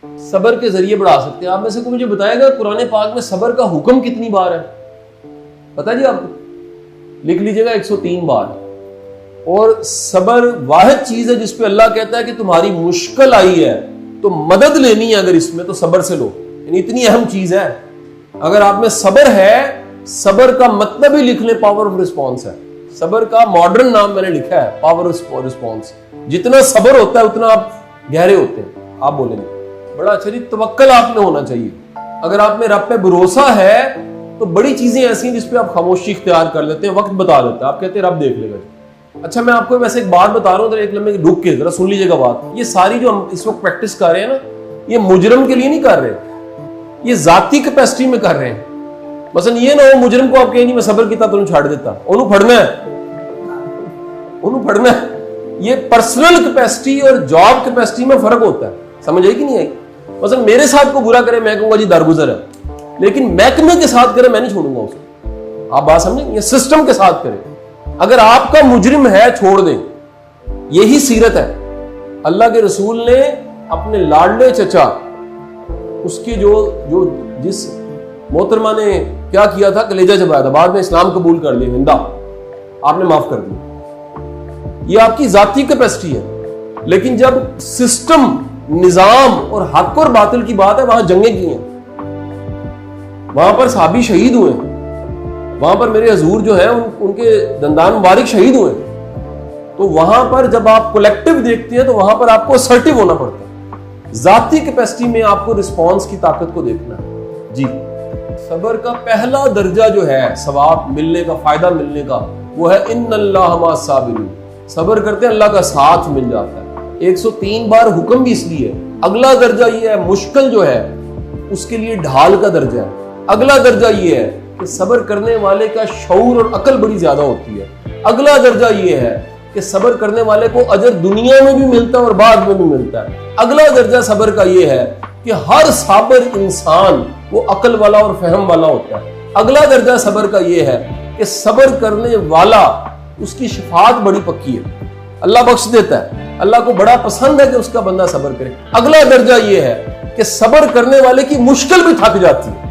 सबर के जरिए बढ़ा सकते हैं। आप में से कोई मुझे बताएगा कुरान पाक में सबर का हुक्म कितनी बार है? पता जी आपको? लिख लीजिएगा 103 बार। और सबर वाहिद चीज है जिसपे अल्लाह कहता है कि तुम्हारी मुश्किल आई है तो मदद लेनी है, अगर इसमें तो सबर से लो। यानी इतनी अहम चीज है। अगर आप में सबर है, सबर का मतलब ही लिख ले पावर ऑफ रिस्पॉन्स है। सबर का मॉडर्न नाम मैंने लिखा है पावर ऑफ रिस्पॉन्स। जितना सबर होता है उतना आप गहरे होते हैं। आप बोलेंगे बड़ा अच्छा जी, तवक्कल आप में होना चाहिए। अगर आप में रब पे भरोसा है तो बड़ी चीजें ऐसी हैं जिसपे आप खामोशी इख्तियार कर लेते हैं, वक्त बता देते हैं, आप कहते हैं रब देख लेगा। अच्छा, मैं आपको वैसे एक बात बता रहा हूं, एक लम्हे ढुक के जरा सुन लीजिएगा बात। ये सारी जो हम इस वक्त प्रैक्टिस कर रहे हैं ना, ये मुजरम के लिए नहीं कर रहे, ये जाती कैपेसिटी में कर रहे हैं। मसलन ये ना हो मुजरम को आप कहें नहीं मैं सबर किया तो छाड़ देता, उन्होंने फड़ना है। ये पर्सनल कैपेसिटी और जॉब कैपेसिटी में फर्क होता है। समझ आई कि नहीं आई? मसलन मेरे साथ को बुरा करे, मैं कहूंगा जी दरगुजर है, लेकिन महकमे के साथ करे मैं नहीं छोड़ूंगा उसे। आप बात समझे? ये सिस्टम के साथ करे। अगर आपका मुजरिम है छोड़ दें, यही सीरत है। अल्लाह के रसूल ने अपने लाडले चचा, उसके जो जिस मोहतरमा ने क्या किया था, कलेजा चबाया था, बाद में इस्लाम कबूल कर लिया, हिंदा, आपने माफ कर दिया। ये आपकी जाती कैपेसिटी है। लेकिन जब सिस्टम, निजाम और हक और बातिल की बात है, वहां जंगें की हैं, वहां पर सहाबी शहीद हुए, वहां पर मेरे हजूर जो है उनके दंदान मुबारक शहीद हुए। तो वहां पर जब आप कलेक्टिव देखते हैं तो वहां पर आपको असर्टिव होना पड़ता है। जाती कैपेसिटी में आपको रिस्पॉन्स की ताकत को देखना है। जी, सबर का पहला दर्जा जो है सवाब मिलने का, फायदा मिलने का, वो है इन्नल्लाह मअ साबिरीन। सबर करते हैं अल्लाह का साथ मिल जाता है। 103 बार हुक्म भी इसलिए। अगला दर्जा ये है, मुश्किल जो है उसके लिए ढाल का दर्जा है। अगला दर्जा ये है कि सबर करने वाले का शऊर और अकल बड़ी ज्यादा होती है। अगला दर्जा ये है कि सबर करने वाले को अजर दुनिया में भी मिलता है और बाद में भी मिलता है। अगला दर्जा सबर का ये है कि हर साबर इंसान वो अकल वाला और फहम वाला होता है। अगला दर्जा सबर का ये है कि सबर करने वाला, उसकी शिफात बड़ी पक्की है, अल्लाह बख्श देता है, अल्लाह को बड़ा पसंद है कि उसका बंदा सबर करे। अगला दर्जा ये है कि सबर करने वाले की मुश्किल भी थक जाती है,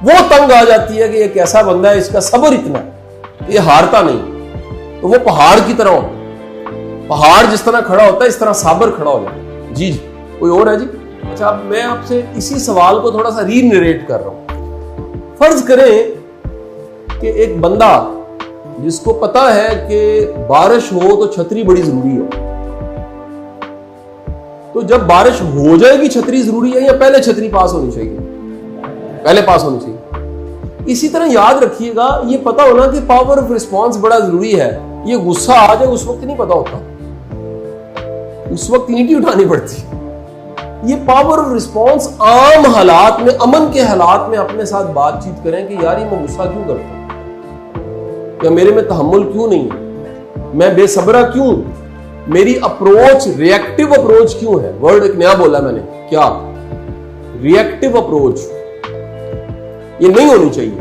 वो तंग आ जाती है कि ये कैसा बंदा है, इसका सबर इतना है, ये हारता नहीं, तो वो पहाड़ की तरह होता है। पहाड़ जिस तरह खड़ा होता है इस तरह साबर खड़ा हो जाता है। जी कोई और है जी? अच्छा, अब मैं आपसे इसी सवाल को थोड़ा सा रीनरेट कर रहा हूं। फर्ज करें कि एक बंदा जिसको पता है कि बारिश हो तो छतरी बड़ी जरूरी है, तो जब बारिश हो जाएगी छतरी जरूरी है या पहले छतरी पास होनी चाहिए? पहले पास होनी चाहिए। इसी तरह याद रखिएगा, ये पता होना कि पावर ऑफ रिस्पॉन्स बड़ा जरूरी है। ये गुस्सा आ जाए उस वक्त नहीं पता होता, उस वक्त ईंट उठानी पड़ती। ये पावर ऑफ रिस्पॉन्स आम हालात में, अमन के हालात में अपने साथ बातचीत करें कि यार ये मैं गुस्सा क्यों करता हूं, या मेरे में तहम्मुल क्यों नहीं है, मैं बेसब्रा क्यों, मेरी अप्रोच रिएक्टिव अप्रोच क्यों है। वर्ड एक नया बोला मैंने, क्या? Reactive approach. ये नहीं होनी चाहिए,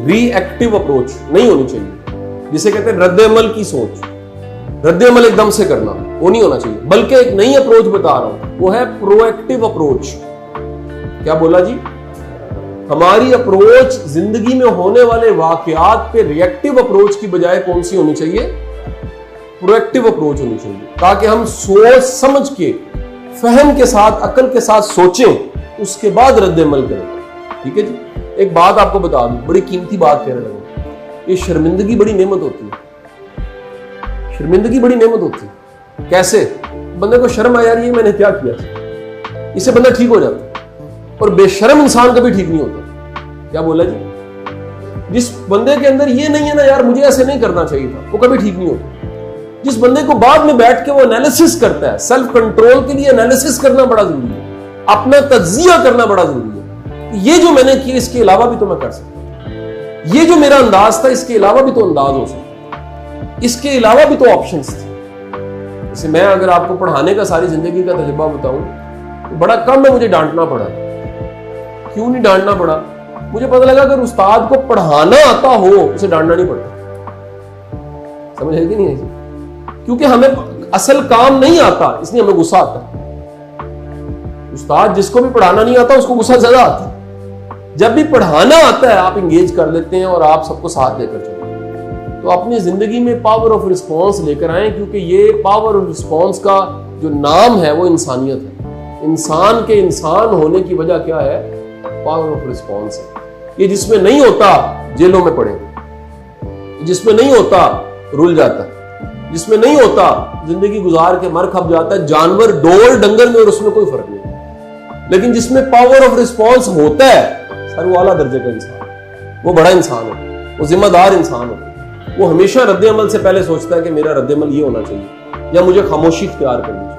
रिएक्टिव अप्रोच नहीं होनी चाहिए, जिसे कहते हैं रद्द-ए-अमल की सोच, रद्द-ए-अमल एकदम से करना, वो नहीं होना चाहिए। बल्कि एक नई अप्रोच बता रहा हूं, वो है प्रोएक्टिव अप्रोच। क्या बोला जी? हमारी अप्रोच जिंदगी में होने वाले वाकयात पे रिएक्टिव अप्रोच की बजाय कौन सी होनी चाहिए? प्रोएक्टिव अप्रोच होनी चाहिए, ताकि हम सोच समझ के, फहम के साथ, अकल के साथ सोचें, उसके बाद रद्द-ए-अमल करें। ठीक है जी? एक बात आपको बता दूं, बड़ी कीमती बात कहने लगा, ये शर्मिंदगी बड़ी नेमत होती है। शर्मिंदगी बड़ी नेमत होती है। कैसे? बंदे को शर्म आया, यार ये मैंने क्या किया, इससे बंदा ठीक हो जाता है। और बेशर्म इंसान कभी ठीक नहीं होता। क्या बोला जी? जिस बंदे के अंदर ये नहीं है ना, यार मुझे ऐसे नहीं करना चाहिए था, वो कभी ठीक नहीं होता। जिस बंदे को बाद में बैठ के वो एनालिसिस करता है, सेल्फ कंट्रोल के लिए एनालिसिस करना बड़ा जरूरी है, अपना तज्जिया करना बड़ा जरूरी है। ये जो मैंने किया इसके अलावा भी तो मैं कर सकता, ये जो मेरा अंदाज था इसके अलावा भी तो अंदाज हो सकता, इसके अलावा भी तो ऑप्शंस थे। जैसे मैं अगर आपको पढ़ाने का सारी जिंदगी का तजुर्बा बताऊं तो बड़ा कम है मुझे डांटना पड़ा। क्यों नहीं डांटना पड़ा? मुझे पता लगा अगर उस्ताद को पढ़ाना आता हो उसे डांटना नहीं पड़ता। समझ है कि नहीं है? क्योंकि हमें असल काम नहीं आता, इसलिए हमें गुस्सा आता है। उस्ताद जिसको भी पढ़ाना नहीं आता उसको गुस्सा ज्यादा आता है। जब भी पढ़ाना आता है आप इंगेज कर लेते हैं और आप सबको साथ लेकर चलते हैं। तो अपनी जिंदगी में पावर ऑफ रिस्पॉन्स लेकर आए, क्योंकि ये पावर ऑफ रिस्पॉन्स का जो नाम है वो इंसानियत है। इंसान के इंसान होने की वजह क्या है? पावर ऑफ रिस्पॉन्स है। ये जिसमें नहीं होता जेलों में पड़े, जिसमें नहीं होता रुल जाता, जिसमें नहीं होता जिंदगी गुजार के मर खप जाता है, जानवर डोर डंगर में, और उसमें कोई फर्क नहीं। लेकिन जिसमें पावर ऑफ रिस्पॉन्स होता है, सर वो आला दर्जे का इंसान, वो बड़ा इंसान हो, वो जिम्मेदार इंसान हो, वो हमेशा रद्द अमल से पहले सोचता है कि मेरा रद्द अमल ये होना चाहिए या मुझे खामोशी इख्तियार करनी